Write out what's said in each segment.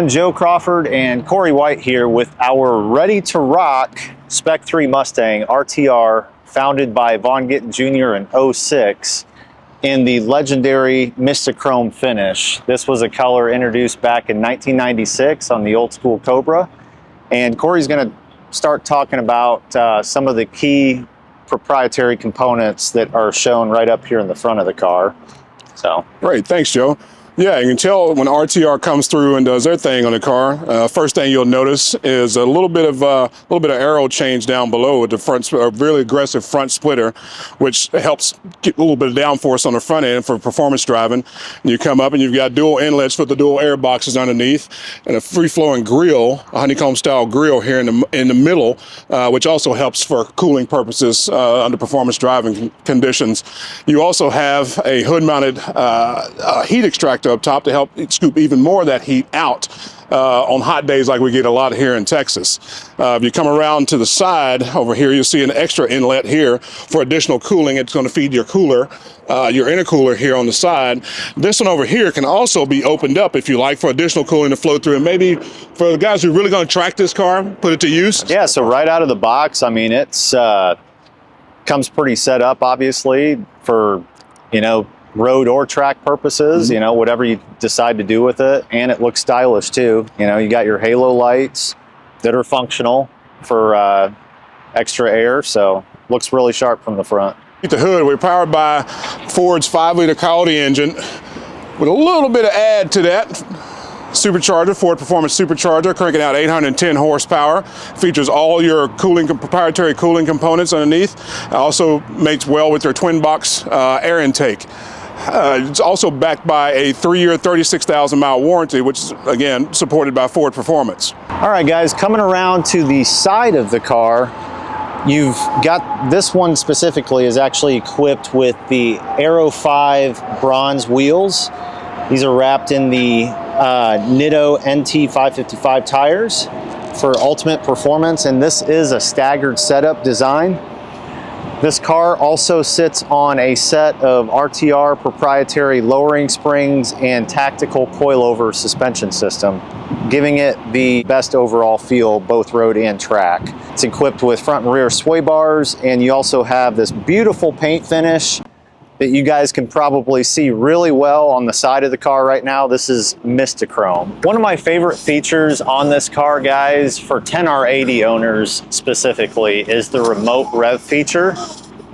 everyone, Joe Crawford and Corey White here with our ready to rock Spec 3 Mustang RTR, founded by Vaughn Gittin Jr. in '06 in the legendary Mystichrome finish. This was a color introduced back in 1996 on the old school Cobra. And Corey's gonna start talking about some of the key proprietary components that are shown right up here in the front of the car. So great, thanks, Joe. Yeah, you can tell when RTR comes through and does their thing on the car. First thing you'll notice is a little bit of aero change down below with the front, a really aggressive front splitter, which helps get a little bit of downforce on the front end for performance driving. And you come up and you've got dual inlets for the dual air boxes underneath, and a free-flowing grill, a honeycomb-style grill here in the middle, which also helps for cooling purposes under performance driving conditions. You also have a hood-mounted heat extractor up top to help scoop even more of that heat out on hot days like we get a lot here in Texas. If you come around to the side over here, you'll see an extra inlet here for additional cooling. It's going to feed your cooler, your intercooler here on the side. This one over here can also be opened up if you like for additional cooling to flow through, and maybe for the guys who are really going to track this car, put it to use. Yeah, so right out of the box, I mean, it's comes pretty set up, obviously, for, you know, road or track purposes, you know, whatever you decide to do with it. And it looks stylish too. You know, you got your halo lights that are functional for extra air, so looks really sharp from the front. The hood, we're powered by Ford's 5-liter Coyote engine with a little bit of add to that. Supercharger, Ford Performance Supercharger, cranking out 810 horsepower. Features all your proprietary cooling components underneath. Also mates well with your twin box air intake. It's also backed by a 3-year, 36,000-mile warranty, which is, again, supported by Ford Performance. All right, guys, coming around to the side of the car, you've got this one specifically is actually equipped with the Aero 5 bronze wheels. These are wrapped in the Nitto NT 555 tires for ultimate performance, and this is a staggered setup design. This car also sits on a set of RTR proprietary lowering springs and tactical coilover suspension system, giving it the best overall feel both road and track. It's equipped with front and rear sway bars, and you also have this beautiful paint finish that you guys can probably see really well on the side of the car right now. This is Mystichrome. One of my favorite features on this car, guys, for 10R80 owners specifically, is the remote rev feature,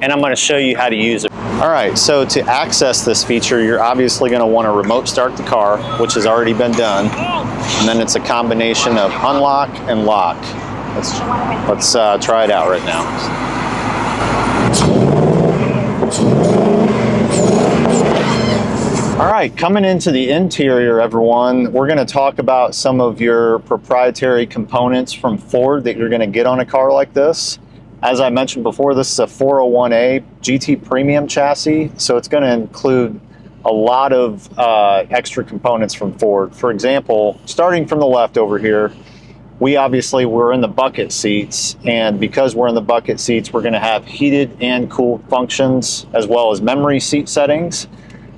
and I'm going to show you how to use it. All right, so to access this feature, you're obviously going to want to remote start the car, which has already been done, and then it's a combination of unlock and lock. Let's try it out right now. All right, coming into the interior, everyone, we're going to talk about some of your proprietary components from Ford that you're going to get on a car like this. As I mentioned before, this is a 401A GT Premium chassis, so it's going to include a lot of extra components from Ford. For example, starting from the left over here, we obviously were in the bucket seats, and because we're in the bucket seats, we're going to have heated and cooled functions as well as memory seat settings.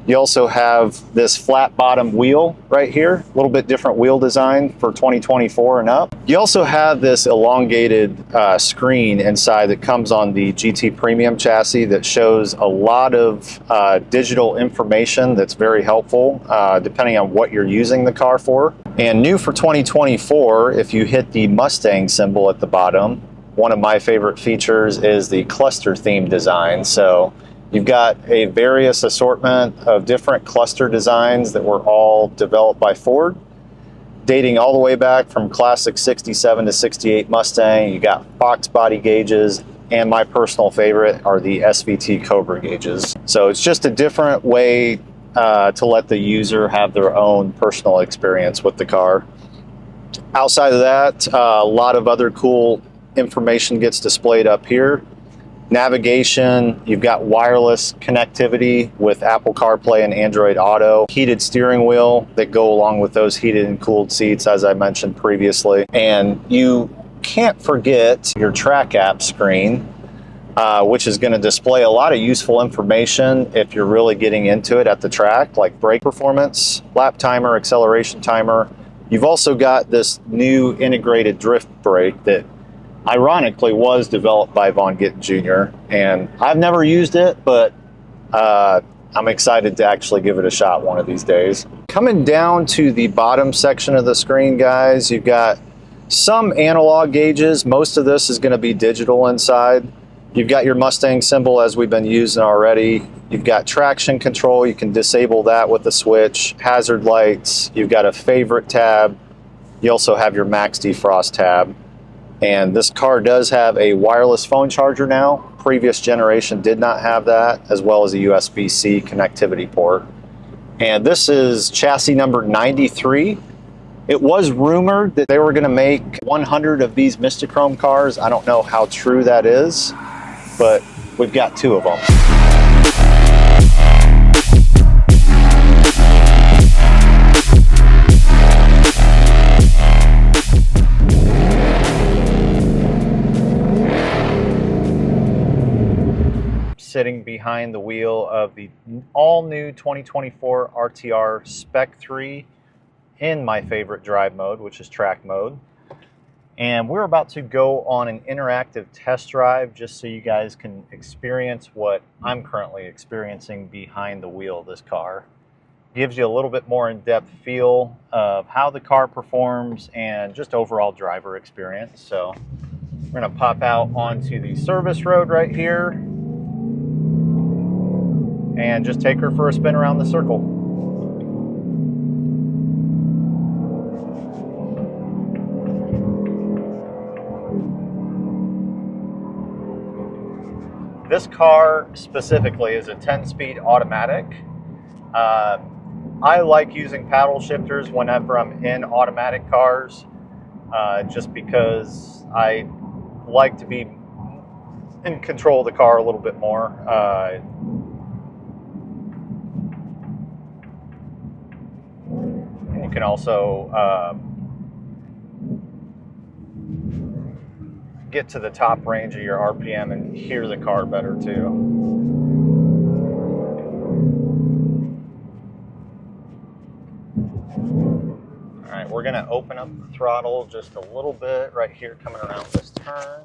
You also have this flat bottom wheel right here, a little bit different wheel design for 2024 and up. You also have this elongated screen inside that comes on the GT Premium chassis that shows a lot of digital information that's very helpful depending on what you're using the car for. And new for 2024, if you hit the Mustang symbol at the bottom, one of my favorite features is the cluster theme design. So you've got a various assortment of different cluster designs that were all developed by Ford, dating all the way back from classic 67 to 68 Mustang. You got Fox body gauges, and my personal favorite are the SVT Cobra gauges. So it's just a different way to let the user have their own personal experience with the car. Outside of that, a lot of other cool information gets displayed up here. Navigation, you've got wireless connectivity with Apple CarPlay and Android Auto, heated steering wheel that go along with those heated and cooled seats, as I mentioned previously. And you can't forget your track app screen, which is going to display a lot of useful information if you're really getting into it at the track, like brake performance, lap timer, acceleration timer, You've also got this new integrated drift brake that ironically was developed by Von Gittin Jr. And I've never used it, but I'm excited to actually give it a shot one of these days. Coming down to the bottom section of the screen, guys, you've got some analog gauges. Most of this is going to be digital inside. You've got your Mustang symbol as we've been using already. You've got traction control. You can disable that with the switch. Hazard lights. You've got a favorite tab. You also have your max defrost tab. And this car does have a wireless phone charger now. Previous generation did not have that, as well as a USB-C connectivity port. And this is chassis number 93. It was rumored that they were going to make 100 of these Mystichrome cars. I don't know how true that is, but we've got 2 of them. Sitting behind the wheel of the all-new 2024 RTR Spec 3 in my favorite drive mode, which is track mode. And we're about to go on an interactive test drive just so you guys can experience what I'm currently experiencing behind the wheel of this car. Gives you a little bit more in-depth feel of how the car performs and just overall driver experience. So we're going to pop out onto the service road right here and just take her for a spin around the circle. This car specifically is a 10-speed automatic. I like using paddle shifters whenever I'm in automatic cars, just because I like to be in control of the car a little bit more. You can also get to the top range of your RPM and hear the car better too. All right, we're gonna open up the throttle just a little bit right here coming around this turn.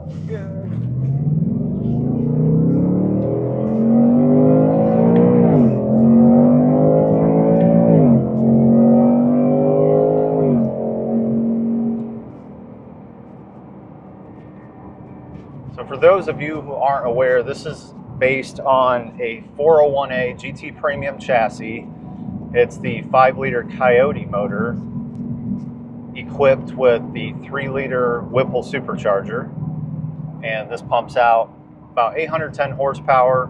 We're good. So for those of you who aren't aware, this is based on a 401A GT Premium chassis. It's the 5-liter Coyote motor equipped with the 3-liter Whipple Supercharger. And this pumps out about 810 horsepower,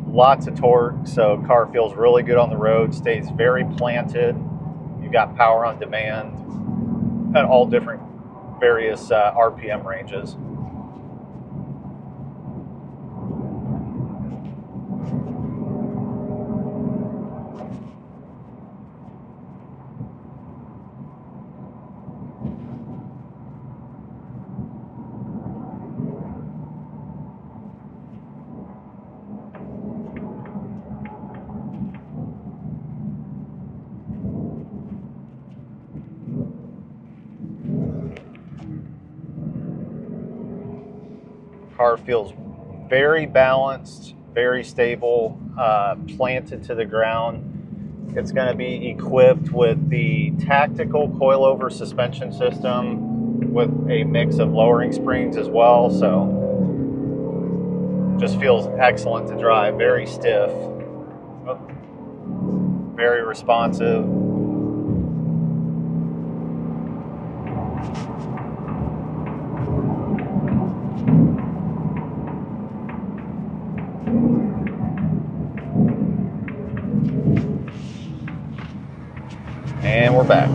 lots of torque, so car feels really good on the road, stays very planted. You've got power on demand at all different various RPM ranges. Car feels very balanced, very stable, planted to the ground. It's going to be equipped with the tactical coilover suspension system with a mix of lowering springs as well. So just feels excellent to drive, very stiff, very responsive. And we're back.